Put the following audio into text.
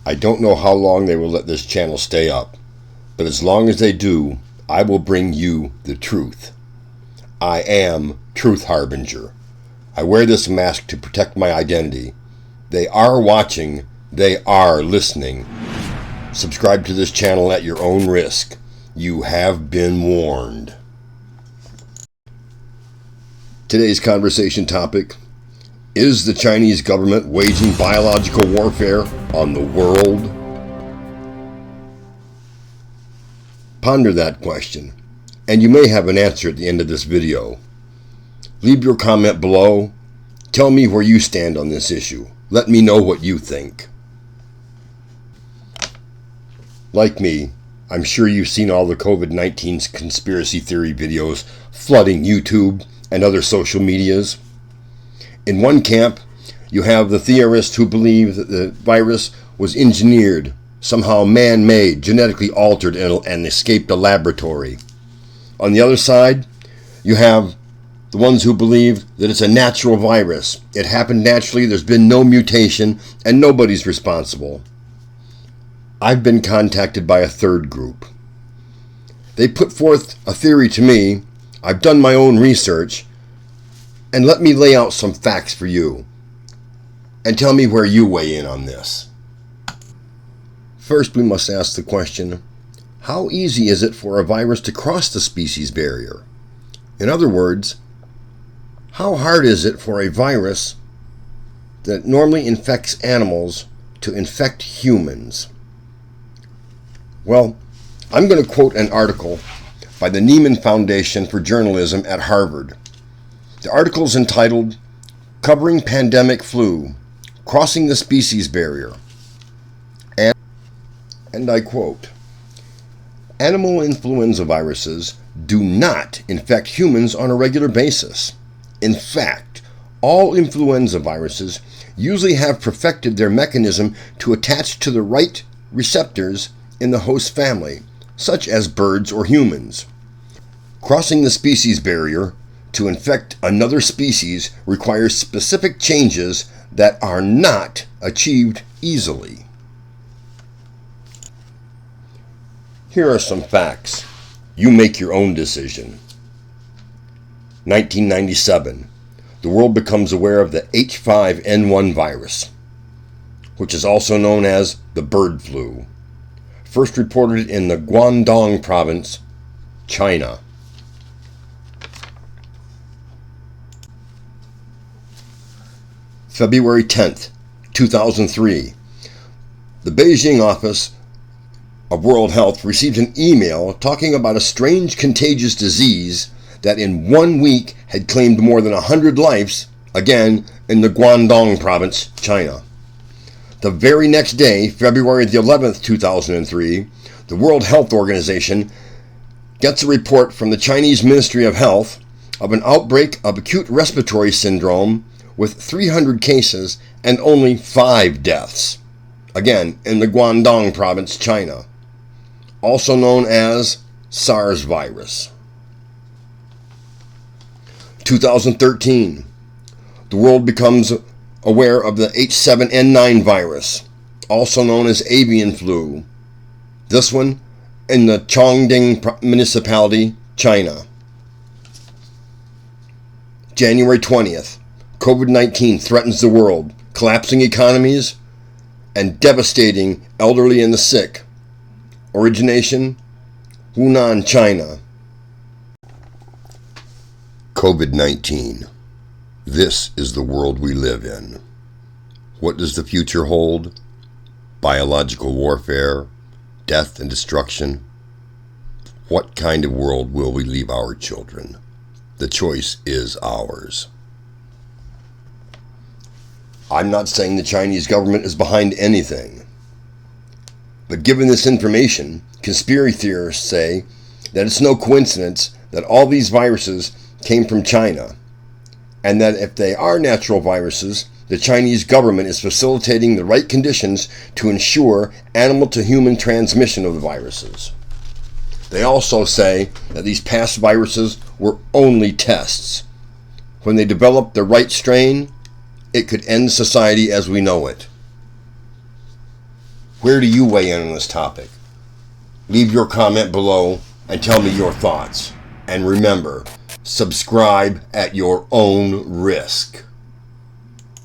I don't know how long they will let this channel stay up, but as long as they do, I will bring you the truth. I am Truth Harbinger. I wear this mask to protect my identity. They are watching. They are listening. Subscribe to this channel at your own risk. You have been warned. Today's conversation topic: is the Chinese government waging biological warfare on the world? Ponder that question, and you may have an answer at the end of this video. Leave your comment below. Tell me where you stand on this issue. Let me know what you think. Like me, I'm sure you've seen all the COVID-19 conspiracy theory videos flooding YouTube and other social medias. In one camp, you have the theorists who believe that the virus was engineered, somehow man-made, genetically altered, and escaped a laboratory. On the other side, you have the ones who believe that it's a natural virus. It happened naturally, there's been no mutation, and nobody's responsible. I've been contacted by a third group. They put forth a theory to me. I've done my own research, and let me lay out some facts for you, and tell me where you weigh in on this. First, we must ask the question, how easy is it for a virus to cross the species barrier? In other words, how hard is it for a virus that normally infects animals to infect humans? Well, I'm going to quote an article by the Nieman Foundation for Journalism at Harvard. The article is entitled, "Covering Pandemic Flu, Crossing the Species Barrier." And I quote, "Animal influenza viruses do not infect humans on a regular basis. In fact, all influenza viruses usually have perfected their mechanism to attach to the right receptors in the host family, such as birds or humans. Crossing the species barrier to infect another species requires specific changes that are not achieved easily." Here are some facts. You make your own decision. 1997, the world becomes aware of the H5N1 virus, which is also known as the bird flu, first reported in the Guangdong province, China. February 10th, 2003, the Beijing office of World Health received an email talking about a strange contagious disease that in 1 week had claimed more than 100 lives, again in the Guangdong province, China. The very next day, February the 11th, 2003, the World Health Organization gets a report from the Chinese Ministry of Health of an outbreak of acute respiratory syndrome with 300 cases and only 5 deaths, again in the Guangdong province, China, also known as SARS virus. 2013, the world becomes aware of the H7N9 virus, also known as avian flu, this one in the Chongqing municipality, China. January 20th, COVID-19 threatens the world, collapsing economies and devastating elderly and the sick. Origination, Hunan, China. COVID-19. This is the world we live in. What does the future hold? Biological warfare, death and destruction. What kind of world will we leave our children? The choice is ours. I'm not saying the Chinese government is behind anything. But given this information, conspiracy theorists say that it's no coincidence that all these viruses came from China, and that if they are natural viruses, the Chinese government is facilitating the right conditions to ensure animal-to-human transmission of the viruses. They also say that these past viruses were only tests. When they developed the right strain, it could end society as we know it. Where do you weigh in on this topic? Leave your comment below and tell me your thoughts. And remember, subscribe at your own risk.